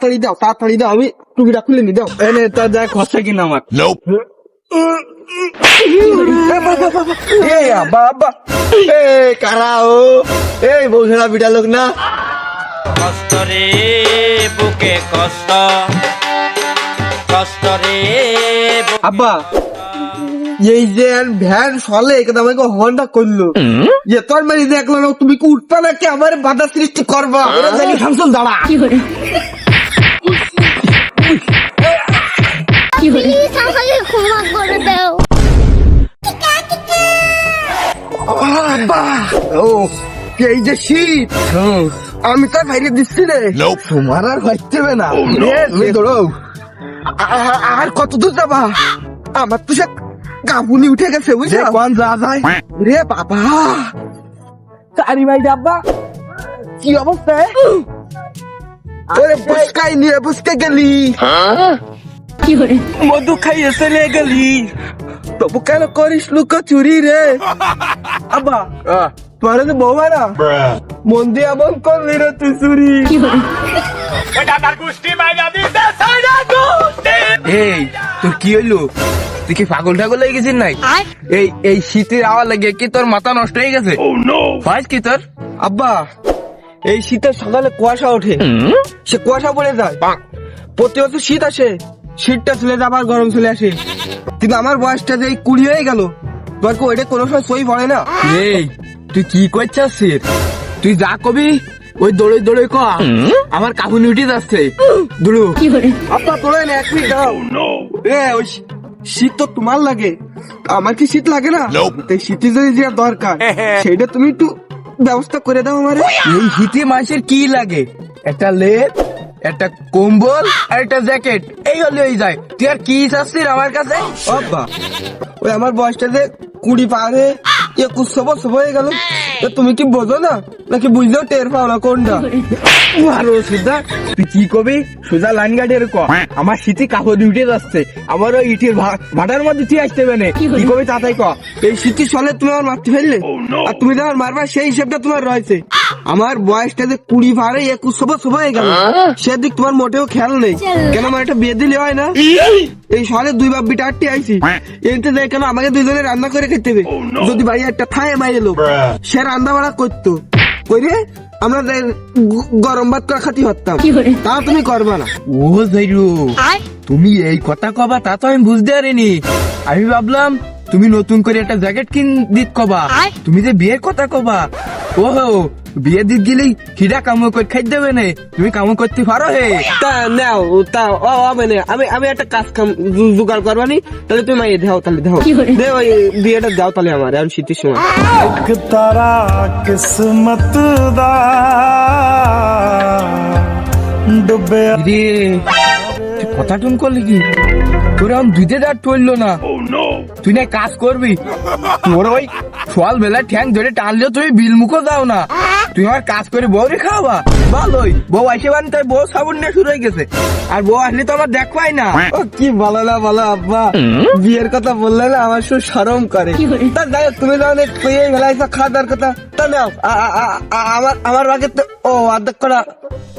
তাড়াতাড়ি দাও আমি টুপিটা খুলে নি দাও। এনে তা যায় খরচা কিনা আমার। এই আব্বা আব্বা এই কারা ও এই বউছেড়া বিটা লোক না। কষ্ট রে বুকে কষ্ট, কষ্ট রে আব্বা এই যে ভ্যান চলে কিন্তু আমাকে হর্নটা করলো যে তোর মেয়ে দেখলো না তুমি কি উঠবা নাকি আমার বাধা সৃষ্টি করবা? জানি শামসুল দাঁড়া প্লিজ আমাকে ক্ষমা করে দাও। আব্বা ও এই যে শীত আমি তো বাইরে দিচ্ছি রে তোমার আর হইতে হবে না তুমি দৌড়ো। আর কত দূর যাবা? আমার তো সে কাপুনি উঠে গেছে বুঝছো? কোন যা যায় রে বাবা চারি ভাই আব্বা কি অবস্থা? ওরে বুসকাই নিয়ে বুসকে গেলি মধু খাইয়ে চলে গেলি, তবু কেন করিস লুকো চুরি রে? আব্বা তোমার তো বউ না মন দিয়ে এমন করলি রে তুই চুরি। এই তোর কি হইলো? তুই কি পাগল ঠাগল হয়ে গেছিস নাই? এই শীতের আওয়া লাগে কি তোর মাথা নষ্ট হয়ে গেছে? হয় কি তোর? আব্বা এই শীতের সকালে কুয়াশা ওঠে, সে কুয়াশা পড়ে যায়। প্রতি বছর শীত আসে, শীতটা চলে যায় আবার গরম চলে আসে, কিন্তু আমার বয়সটা যে 20 হয়ে গেল, তোমার কি ওইটা কোনো সময় সই পড়ে না? এই তুই কি করছিস? তুই যা কবি ওই দৌড়ে দৌড়ে ক, আমার কাকুনি উঠে যাচ্ছে দুলু। আব্বা তোলে না, 1 মিনিট দাও। এ ওই শীত তো তোমার লাগে, আমার কি শীত লাগে না? তাই শীতে যদি যা দরকার সেইটা তুমি একটু ব্যবস্থা করে দাও আমারে। এই শীতে মানুষের কি লাগে? একটা লেপ, একটা কম্বল আর একটা জ্যাকেট, এই হলে হয়ে যায়। তুই আর কি চাচ্ছিস আমার কাছে? আব্বা ওই আমার বয়সটা যে 20 পার হয়ে 21 বছর হয়ে গেল, তা তুমি কি বোঝো না নাকি বুঝলেও টের পাও না কোনটা? আরো সুদা তুই কি কবি? সোজা লাইন গাড়ির ক, আমার শীতে কাপড় উঠে যাচ্ছে, আমার ওই ইটের ভাটার মধ্যে তুই আসতে হবে না। কি কবি তাতাই ক। এই শীতের সলে তুমি আমার মারতে ফেললে, আর তুমি যখন মারবা সেই হিসাবটা তোমার রয়েছে। আমার বয়সটা যে 20 পার হয়ে 21 বছর হয়ে গেল, সেদিক তোমার মোটেও খেয়াল নেই। কেন আমার একটা বিয়ে দিলে হয় না? এই সলে 2 বাপ বিটা 8টি আইছি, এতে যাই কেন আমাকে দুজনে রান্না করে খেতে হবে। যদি ভাই একটা থায় মাইরে লোক সে রান্না বাড়া করতো, কইরে আমরা গরম ভাত করে খাতি হতাম, তা তুমি করবা না। ও জাইরু, তুমি এই কথা কবা তা তো আমি বুঝতে পারিনি। আমি ভাবলাম তুমি নতুন করে একটা জ্যাকেট কিন দিত কবা, তুমি যে বিয়ের কথা কবা। ওহো, বিয়ে দিত গেলেই হিডা কাম করে খাই দেবে না, তুমি কাম করতে পারো হে। তা নাও তা মানে আমি একটা কাজ কাম জোগাড় করবানি, তাহলে তুমি মাইয়ে দাও, তাহলে দাও দে ওই বিয়েটা দাও তাহলে আমার এখন শীতের সময়। तारा किस्मत दा डुबे রে তুই কথা টুন করলি কি? তোর এখন দুইতে দাঁত টললো না, তুই না কাজ করবি। তোর ওই সকাল বেলা ঠ্যাং ধরে টানলেও তুমি বিল মুখও দাও না। তুই আমার কাজ করে বউ রে খাওয়া ভালোই। বউ আসে বান তাই বউ সাবুন নিয়ে শুরু হয়ে গেছে, আর বউ আসলে তো আমার দেখবাই না। ও কি ভালো না বলো আব্বা, বিয়ের কথা বললে না আমার শুধু শরম করে। তা যাই হোক, তুমি যখন এই বেলায় খাওয়া দাওয়ার কথা, তা নাও আমার আগে তো অর্ধেক করা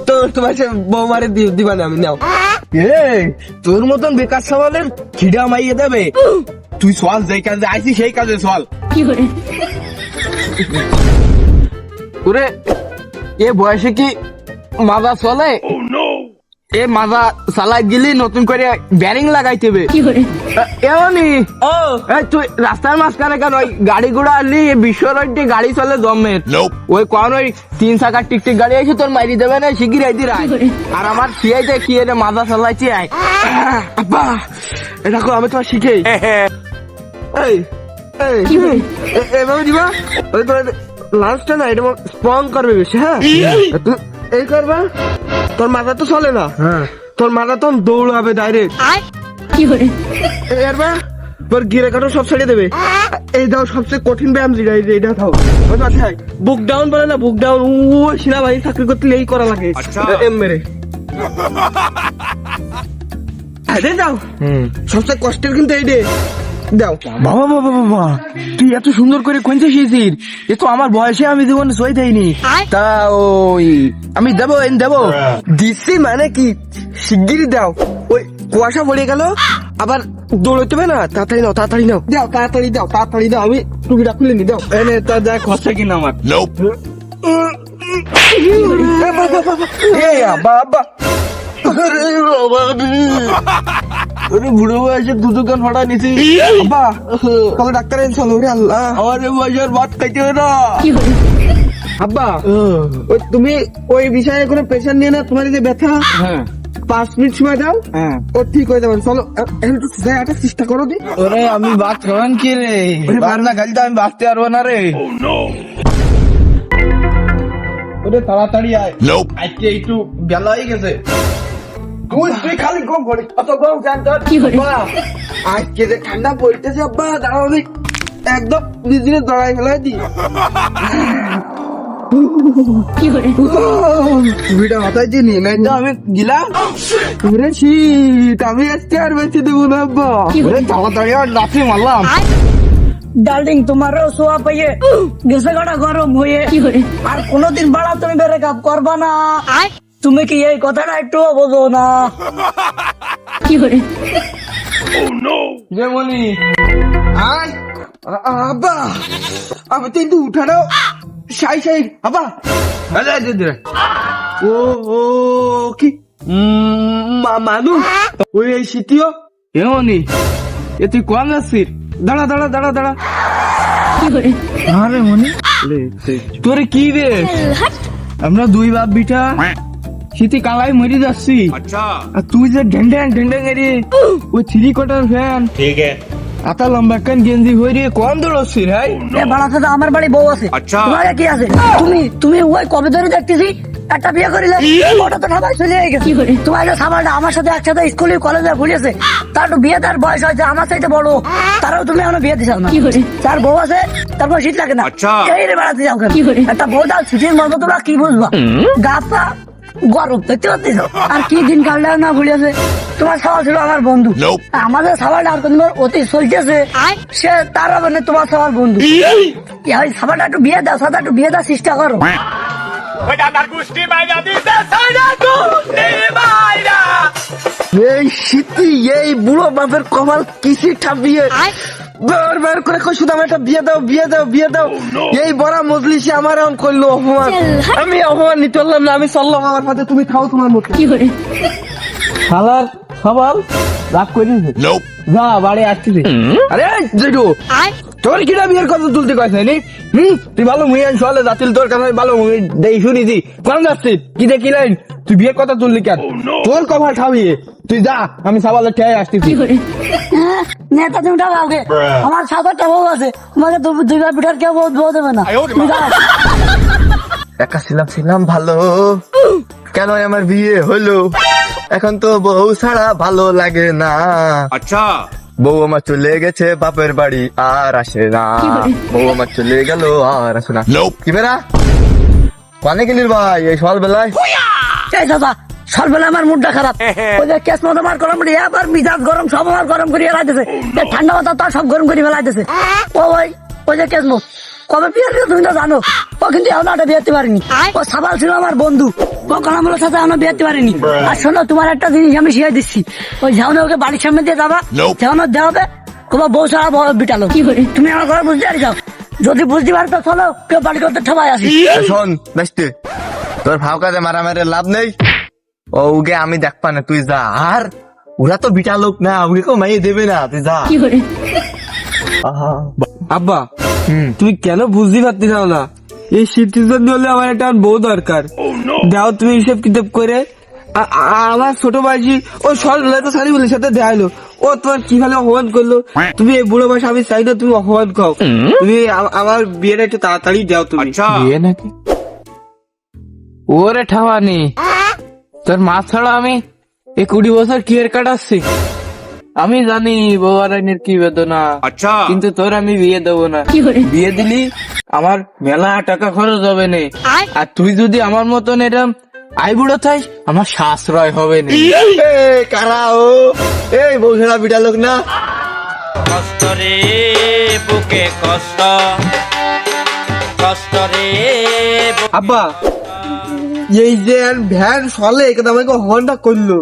তো তোমার সে বউ মারে দিবা না আমি, নাও। এই তোর মতন বেকার সওয়ালের খিডা মাইয়ে দেবে? তুই চল, যেই কাজে আইসি সেই কাজে চল। ওরে এ বয়সে কি মাজা চলে? এ মাজা চালাই দিলি নতুন করে ব্যারিং লাগাইতে হবে। এমনি ও তুই রাস্তার মাঝখানে কেন ওই গাড়ি ঘোড়া আনলি? বিশ্ব রোডে গাড়ি চলে জমের, ওই কোন ওই 3 চাকার টিকটিক গাড়ি এসে তোর মাইরি দেবে না, শিগগির আইতি রায়। আর আমার সিয়াইতে কি রে মাজা চালাইছি আয়। আব্বা এটা আমি তোমার শিখেই এই এভাবে দিবা, ওই তোমার লাঞ্চটা না এটা স্ট্রং করবে বেশি। হ্যাঁ তুই এই করবা, তোর মাথা তো চলে না, তোর মাথা তো দৌড়াবে ডাইরেক্ট। এরবা তোর গিরে কাটো সব ছেড়ে দেবে। এই দাও সবচেয়ে কঠিন ব্যায়াম যেটা, এইটা দাও। ওই মাথায় বুক ডাউন বলে না, বুক ডাউন ও সেনাবাহিনী চাকরি করতে এই করা লাগে। এম মেরে দাও সবচেয়ে কষ্টের কিন্তু এই রে। দাও। বাবা বাবা বাবা, তুই এত সুন্দর করে কোনছে শিখিস, এ তো আমার বয়সে আমি জীবনে সই দেয়নি। তা ওই আমি দেবো দেবো। দিচ্ছি মানে কি, শিগগিরই দাও। ওই কুয়াশা পড়ে গেল, আবার দৌড়তে হবে না। তাড়াতাড়ি নাও, তাড়াতাড়ি নাও, দাও তাড়াতাড়ি দাও, তাড়াতাড়ি দাও। আমি টুপিটা খুলে নি, দাও। এনে তা যা খরচা কিনা আমার। বাবা ওরে বুড়ো বয়সে দু দোকান ভাড়া নিছি। আব্বা, তাহলে ডাক্তার এনে চলো। ওরে আল্লাহ, আমার বয়সের ভাত খাইতে হবে না। আব্বা ওই তুমি ওই বিষয়ে কোনো প্রেশার নিয়ে না। তোমার এই যে ব্যথা, হ্যাঁ 5 মিনিট সময় দাও, হ্যাঁ। ও ঠিক হয়ে যাবে। চলো এখন একটু একটা চেষ্টা করো দি। ওরে আমি ভাত খাওয়ান কি রে, ভাত না খাইলে তো আমি বাঁচতে পারবো না রে। ওরে তাড়াতাড়ি আয়, আজকে একটু বেলা হয়ে গেছে। তুই খালি কম করি, অত গরম চান তোর। আজকে যে ঠান্ডা পড়তেছে আব্বা, দাঁড়াও আমি একদম নিজে দাঁড়াই ফেলাই দি। টুপিটা মাথায় দিয়ে নিয়ে নাই তো আমি গিলাম। ওরে শীত, আমি আজকে আর বেঁচে দেবো না আব্বা। ওরে তাড়াতাড়ি আর লাফি মারলাম। ডার্লিং তোমারও শোয়া পাইয়ে গেছে গাড়া গরম হয়ে আর কোনোদিন বাড়া তুমি ব্রেকআপ করবা না। তুমি কি এই কথাটা একটু বোঝো না? যেমনই আয় আব্বা, আমি তো কিন্তু উঠানো সাই সাই আব্বা। ও ও কি মানু ওই এই শীতীয় এমনই এ তুই কম যাচ্ছিস। দাঁড়া দাঁড়া দাঁড়া দাঁড়া। আরে মনি তোরে কি রে, আমরা দুই বাপ বিটা শীতে কালাই মরে যাচ্ছি, আর তুই যে ঢেন্ডাং ঢেন্ডাং এরে ওই 3 কোয়ার্টার ফ্যান, ঠিক আছে, আতা লম্বা কান গেঞ্জি হয়ে রে কম দৌড়ছিস। হ্যাঁ এ বাড়া কথা, আমার বাড়ি বউ আছে, তোমার কি আছে? তুমি ওই কবে ধরে দেখতেছি একটা বিয়ে করিলে, ওটা তো সবাই চলে গেছে। তোমার যে সামালটা আমার সাথে একসাথে স্কুলে কলেজে ঘুরিয়েছে, তার তো বিয়ে তার বয়স হয়েছে আমার চাইতে বড়, তারাও তুমি এখনো বিয়ে দিচ্ছ না। তার বউ আছে, তারপর শীত লাগে না, এই রে বেড়াতে যাও কেন? একটা বউ তার ছুটির মতো তোমরা কি বুঝবা? গা পা গরম দেখতে পাচ্ছিস, আর কি দিন কাটলে না ঘুরিয়েছে। তোমার সওয়াল ছিল আমার বন্ধু, আমাদের সওয়ালটা আর কোন অতি চলতেছে, সে তার হবে না তোমার সওয়াল বন্ধু। ওই সবাইটা একটু বিয়ে দাও, সাদা একটু বিয়ে দেওয়ার চেষ্টা করো। এই শীতি, এই বুড়ো বাপের কপাল কিসি ঠাপিয়ে বার বার করে কই শুধু আমার একটা বিয়ে দাও, বিয়ে দাও, বিয়ে দাও। এই বড় মজলিসে আমার এমন করলো অপমান। আমি অপমান নিতে পারলাম না, আমি চললাম আমার সাথে। তুমি খাও তোমার মতো। শালার সবাল রাগ করিস যা বাড়ি আসছিস। আরে জেঠু, তোর কিনা বিয়ের কথা তুলতে কয়েছে নি? তুই ভালো মুই আন সলে যাতিল, তোর কথা ভালো মুই দেই শুনিছি। কোন যাচ্ছিস কি দেখি লাইন, তুই বিয়ের কথা তুললি কেন? তোর কপাল ঠাবিয়ে তুই যা, আমি সাবালে খেয়ে আসতেছি। নেতা তুমি টাকা আমার 7-8টা বউ আছে, তোমাকে দুইবার পিঠার কেউ বউ দেবে না। তুমি যাও। একা ছিলাম ভালো, কেন আমার বিয়ে হলো? এখন তো বউ ছাড়া ভালো লাগে না। আচ্ছা, বউ আমার চলে গেছে বাপের বাড়ি, আর আসে না। বউ আমার চলে গেল, আর আসে না। কি বেড়া কানে গেলির ভাই এই সকাল বেলায়? এই দাদা, সকালবেলা আমার মুডটা খারাপ, ওই যে কেস মতো আমার গরম করি, আবার মিজাজ গরম, সব আমার গরম করিয়ে ফেলাইতেছে। ঠান্ডা মাথা তো সব গরম করে ফেলাইতেছে। ওই যে কেস মত কবে বিয়ে দিল তুমি তো জানো, ও কিন্তু এখন একটা বিয়ে দিতে পারিনি। ও সাবাল ছিল আমার বন্ধু, ও কলামুলোর সাথে এখনো বিয়ে দিতে পারিনি। আর শোনো, তোমার একটা জিনিস আমি শিখাই দিচ্ছি, ওই ঝাউনে ওকে বাড়ির সামনে দিয়ে যাবা, ঝাউনে দেওয়া হবে, তোমার বউ ছাড়া বিটালো। তুমি আমার ঘরে বুঝতে পারি যাও, যদি বুঝতে পারো তো চলো, কেউ বাড়ি করতে ঠবাই আসি। শোন বেস্তে, তোর ভাও কাজে মারামারি লাভ নেই। ওকে আমি দেখবা না, তুই যা। আর ওরা তো বিটা লোক না, ওকে কেউ মাইয়ে দেবে না, তুই যা। আব্বা তুমি কেন বুঝতে পারতেছ না? এই শীতের জন্য হলে আমার একটা বউ দরকার। দাও তুমি হিসেব কিতাব করে। আমার ছোট ভাইজি ওই সকালবেলায় তো সালিমের সাথে দেখা হলো, ও তোমার কি ভালো অপমান করলো। তুমি এই বুড়ো বয়সে আমি চাই না তুমি অপমান খাও। তুমি আমার বিয়েটা একটু তাড়াতাড়ি দাও। তুমি বিয়ে নাকি? ওরে ঠাওয়ানি, তোর মা ছাড়া আমি এই 20 বছর কি এর কাটাচ্ছি। আমি জানি বউয়ারাইনের কি বেদনা, কিন্তু তোর আমি বিয়ে দেবো না। বিয়ে দিলি আমার মেলা টাকা খরচ হবে না, আর তুই যদি আমার মতন এরম আই বুড়ো থাইস, আমার সাশ্রয় হবে না। কারা ও? এই বউ ছাড়া বিটা লোক না। কষ্ট রে বুকে কষ্ট কষ্ট রে আব্বা এই যে ভ্যান চলে এখানে আমাকে হর্নটা করলো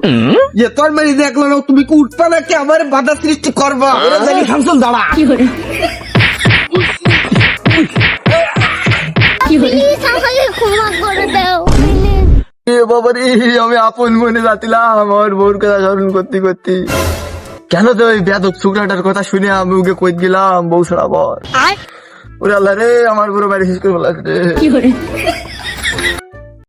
যে তোর মেয়ে দেখলো না তুমি কি উঠবা নাকি আমার বাধা সৃষ্টি করবা শামসুল দাঁড়া প্লিজ আমাকে ক্ষমা করে দাও বাবা রে, আমি আপন মনে যাচ্ছিলাম আমার বউর কথা স্মরণ করতে করতে। কেন তো ওই বেদক শুক্রাটার কথা শুনে আমি ওকে কই গেলাম বউ ছাড়া বর। ওরে আল্লাহ রে, আমার পুরো বাড়ি শেষ করে বলা রে।